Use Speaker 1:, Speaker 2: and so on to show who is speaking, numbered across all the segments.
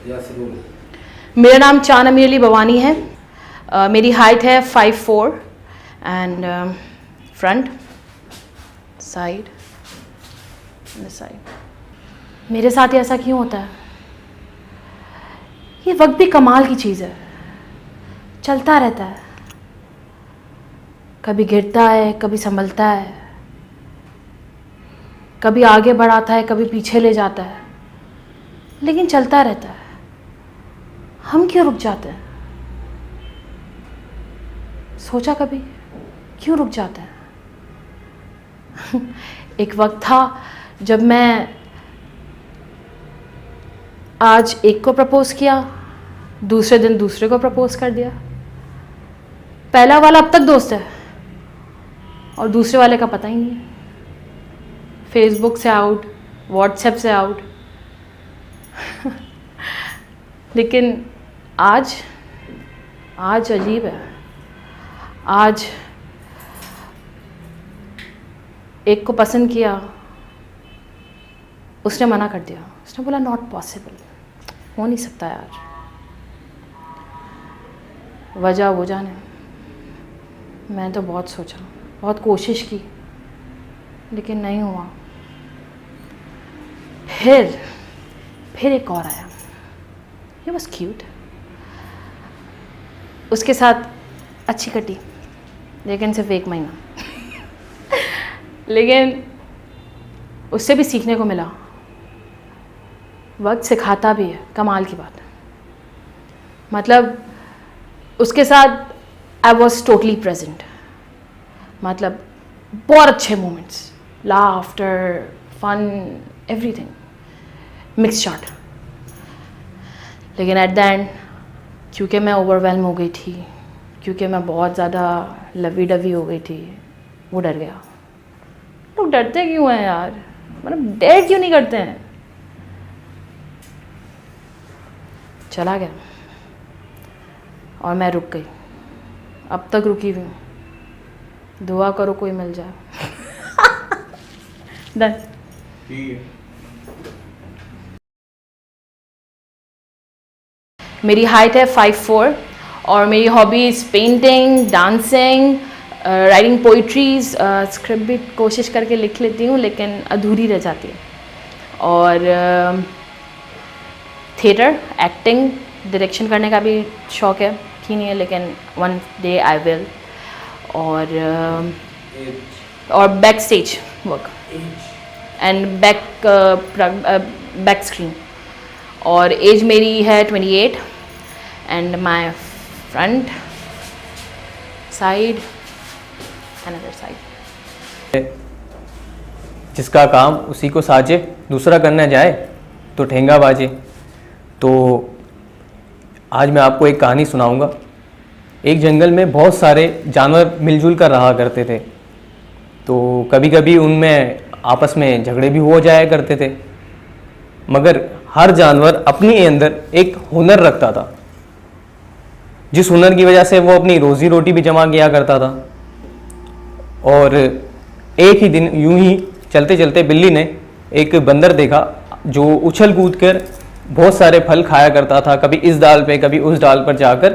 Speaker 1: मेरा नाम चान अमीर अली बवानी है। मेरी हाइट है 5'4" एंड फ्रंट साइड मेरे साथ ही ऐसा क्यों होता है? ये वक्त भी कमाल की चीज़ है, चलता रहता है, कभी गिरता है, कभी संभलता है, कभी आगे बढ़ाता है, कभी पीछे ले जाता है, लेकिन चलता रहता है। हम क्यों रुक जाते हैं? सोचा कभी क्यों रुक जाते हैं? एक वक्त था जब मैं आज एक को प्रपोज किया, दूसरे दिन दूसरे को प्रपोज कर दिया। पहला वाला अब तक दोस्त है और दूसरे वाले का पता ही नहीं है। फेसबुक से आउट, व्हाट्सएप से आउट। लेकिन आज अजीब है। आज एक को पसंद किया, उसने मना कर दिया। उसने बोला नॉट पॉसिबल, हो नहीं सकता यार। वजह वो जाने। मैं तो बहुत सोचा, बहुत कोशिश की, लेकिन नहीं हुआ। फिर एक और आया। He was cute। उसके साथ अच्छी कटी, लेकिन सिर्फ 1 महीना। लेकिन उससे भी सीखने को मिला। वक्त सिखाता भी है, कमाल की बात है। मतलब उसके साथ आई वॉज टोटली प्रेजेंट। मतलब बहुत अच्छे moments, laughter, fun, everything mix shot. लेकिन एट द एंड, क्योंकि मैं ओवरवेल्म हो गई थी, क्योंकि मैं बहुत ज़्यादा लवी डवी हो गई थी, वो डर गया। लोग डरते क्यों हैं यार? मतलब डेयर क्यों नहीं करते हैं? चला गया और मैं रुक गई। अब तक रुकी हुई हूँ। दुआ करो कोई मिल जाए। डन। मेरी हाइट है 5'4" और मेरी hobbies painting, dancing, writing poetries. Script भी कोशिश करके लिख लेती हूँ, लेकिन अधूरी रह जाती है। और थिएटर, एक्टिंग, डायरेक्शन करने का भी शौक़ है, कि नहीं है, लेकिन वन डे आई विल। और back stage work and back screen. और एज मेरी है 28 and my front side another side.
Speaker 2: जिसका काम उसी को साजे, दूसरा करना जाए तो ठेंगा बाजे। तो आज मैं आपको एक कहानी सुनाऊंगा। एक जंगल में बहुत सारे जानवर मिलजुल कर रहा करते थे। तो कभी कभी उनमें आपस में झगड़े भी हो जाया करते थे, मगर हर जानवर अपने अंदर एक हुनर रखता था, जिस हुनर की वजह से वो अपनी रोजी रोटी भी जमा किया करता था। और एक ही दिन यूं ही चलते चलते बिल्ली ने एक बंदर देखा जो उछल कूद कर बहुत सारे फल खाया करता था। कभी इस डाल पे, कभी उस डाल पर जाकर,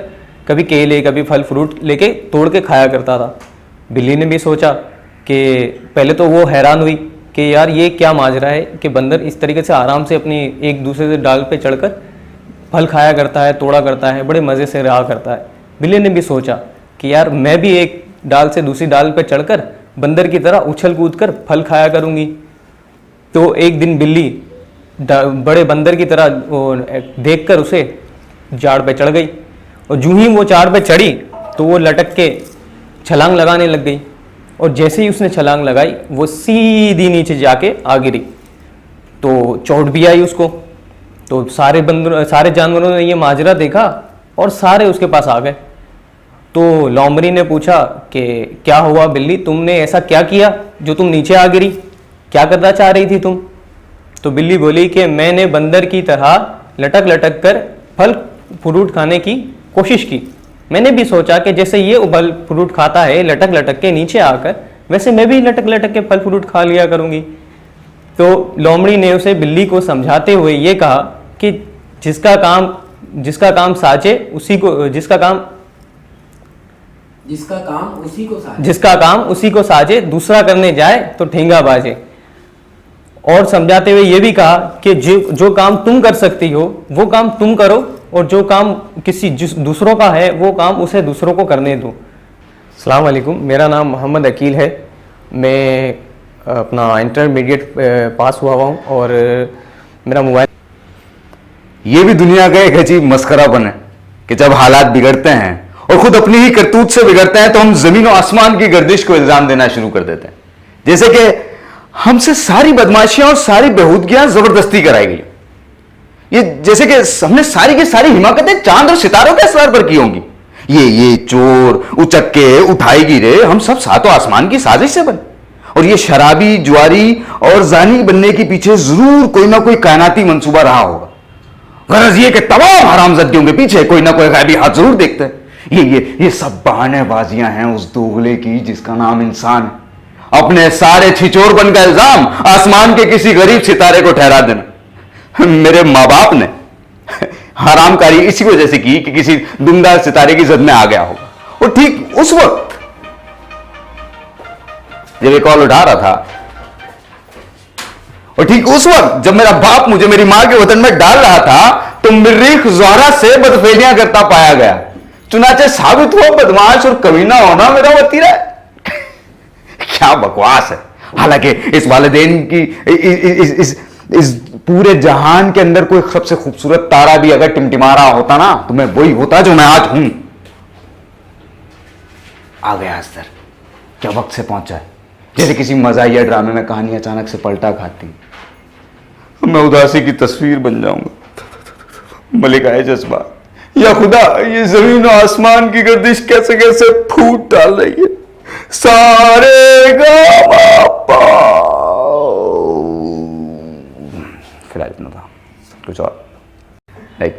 Speaker 2: कभी केले, कभी फल फ्रूट लेके तोड़ के खाया करता था। बिल्ली ने भी सोचा कि पहले तो वो हैरान हुई कि यार ये क्या माजरा है कि बंदर इस तरीके से आराम से अपनी एक दूसरे से डाल पे चढ़कर फल खाया करता है, तोड़ा करता है, बड़े मज़े से रहा करता है। बिल्ली ने भी सोचा कि यार मैं भी एक डाल से दूसरी डाल पे चढ़कर बंदर की तरह उछल कूद कर फल खाया करूँगी। तो एक दिन बिल्ली बड़े बंदर की तरह देखकर उसे झाड़ पे चढ़ गई। और जूं ही वो झाड़ पे चढ़ी तो वो लटक के छलांग लगाने लग गई। और जैसे ही उसने छलांग लगाई वो सीधी नीचे जाके आ गिरी। तो चोट भी आई उसको। तो सारे जानवरों ने ये माजरा देखा और सारे उसके पास आ गए। तो लोमड़ी ने पूछा कि क्या हुआ बिल्ली, तुमने ऐसा क्या किया जो तुम नीचे आ गिरी? क्या करना चाह रही थी तुम? तो बिल्ली बोली कि मैंने बंदर की तरह लटक लटक कर फल फ्रूट खाने की कोशिश की। मैंने भी सोचा कि जैसे ये फल फ्रूट खाता है लटक लटक के नीचे आकर, वैसे मैं भी लटक लटक के फल फ्रूट खा लिया करूंगी। तो लोमड़ी ने उसे बिल्ली को समझाते हुए ये कहा कि जिसका काम साजे उसी को जिसका काम उसी को साजे, दूसरा करने जाए तो ठेंगा बाजे। और समझाते हुए ये भी कहा कि जो काम तुम कर सकती हो वो काम तुम करो, और जो काम दूसरों का है वो काम उसे दूसरों को करने दो। अस्सलाम वालेकुम, मेरा नाम मोहम्मद अकील है। मैं अपना इंटरमीडिएट पास हुआ हूँ और मेरा मोबाइल।
Speaker 3: ये भी दुनिया का एक अजीब मस्खरापन है कि जब हालात बिगड़ते हैं और खुद अपनी ही करतूत से बिगड़ते हैं तो हम जमीन और आसमान की गर्दिश को इल्जाम देना शुरू कर देते हैं। जैसे कि हमसे सारी बदमाशियां और सारी बेहूदगियां जबरदस्ती कराई गई। ये जैसे कि हमने सारी की सारी हिमाकतें चांद और सितारों के असर पर की होंगी। ये चोर, उचक्के, उठाई गिरे, हम सब सातों आसमान की साजिश से बने। और ये शराबी, जुआरी और जानी बनने के पीछे जरूर कोई ना कोई कायनाती मंसूबा रहा होगा। गरज ये कि तमाम हरामजादियों के पीछे कोई ना कोई गैबी हाथ जरूर देखते हैं। ये सब बहानेबाजियां हैं उस दोगले की जिसका नाम इंसान है। अपने सारे छिचोरपन का इल्जाम आसमान के किसी गरीब सितारे को ठहरा देना। मेरे माँ बाप ने हरामकारी इसी वजह से की कि किसी दुमदार सितारे की जद में आ गया होगा। और ठीक उस वक्त जब ये कॉल उठा रहा था, और ठीक उस वक्त जब मेरा बाप मुझे मेरी मां के वतन में डाल रहा था, तो मरीख ज़ोहरा से बदफेलियां करता पाया गया। चुनाचे साबित हुआ बदमाश और कमीना होना मेरा वतीरा है। क्या बकवास है। हालांकि इस वालिदैन की इस पूरे जहान के अंदर कोई सबसे खूबसूरत तारा भी अगर टिमटिमा रहा होता ना, तो मैं वही होता जो मैं आज हूं। आ गया अस्तर, क्या वक्त से पहुंचा है। जैसे किसी मजाहिया ड्रामे में कहानी अचानक से पलटा खाती, मैं उदासी की तस्वीर बन जाऊंगा। मलिकाए जज्बा, या खुदा ये जमीन और आसमान की गर्दिश कैसे कैसे फूट डाल रही है। सारे फिलहाल इतना था, कुछ और लाइक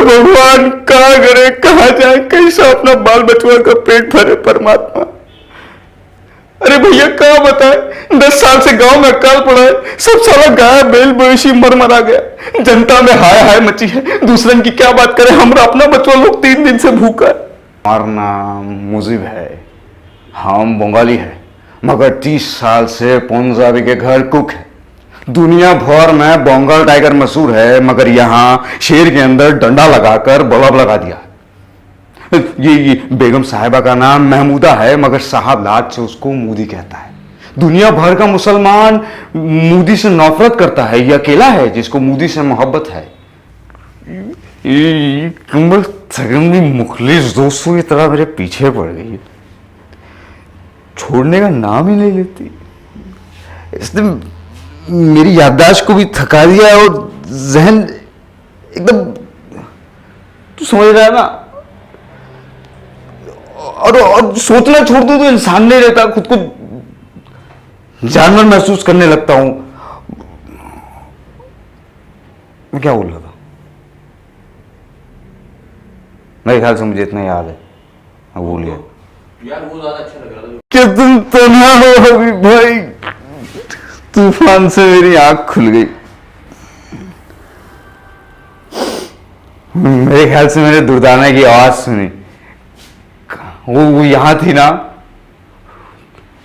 Speaker 3: भगवान कहाँ करे कहाँ जाए, कैसा अपना बाल बचुआ का पेट भरे परमात्मा। अरे भैया कहाँ बताए, 10 साल से गांव में अकाल पड़ा है, सब साला गाय बैल मवेशी मरा गया। जनता में हाय हाय मची है, दूसरन की क्या बात करें, हमरा अपना बचवा लोग 3 दिन से भूखा है। हमारा नाम मुजीब है, हम बंगाली है, मगर 30 साल से पंजाबी के घर कुक है। दुनिया भर में बंगाल टाइगर मशहूर है, मगर यहाँ शेर के अंदर डंडा लगाकर बल्ब लगा दिया। ये बेगम साहिबा का नाम महमूदा है, मगर साहब लाद से उसको मोदी कहता है। दुनिया भर का मुसलमान मोदी से नफरत करता है, ये अकेला है जिसको मोदी से मोहब्बत है। कमर सगंदी मुखलिस दोस्तों की तरह मेरे पीछे पड़ गई है, छोड़ने का नाम ही नहीं लेती। इसने मेरी याददाश्त को भी थका दिया और जहन एकदम, तू समझ रहा है ना। और सोचना छोड़ दो तो इंसान नहीं रहता, खुद को जानवर महसूस करने लगता हूं। मैं क्या बोल रहा था, मेरे ख्याल से मुझे इतना याद है, मैं भूल गया।
Speaker 4: यार वो ज्यादा अच्छा लग रहा था
Speaker 3: कि तुम तन्हा हो अभी भाई। तूफान से मेरी आंख खुल गई। मेरे ख्याल से मैंने दुर्दाना की आवाज सुनी, वो यहां थी ना,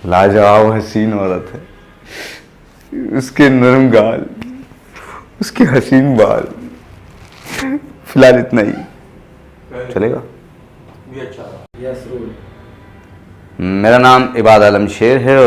Speaker 3: लाजवाब हसीन औरत है, उसके नरम गाल, उसके हसीन बाल। फिलहाल इतना ही चलेगा।
Speaker 4: भी अच्छा।
Speaker 3: मेरा नाम इबाद आलम शेर है और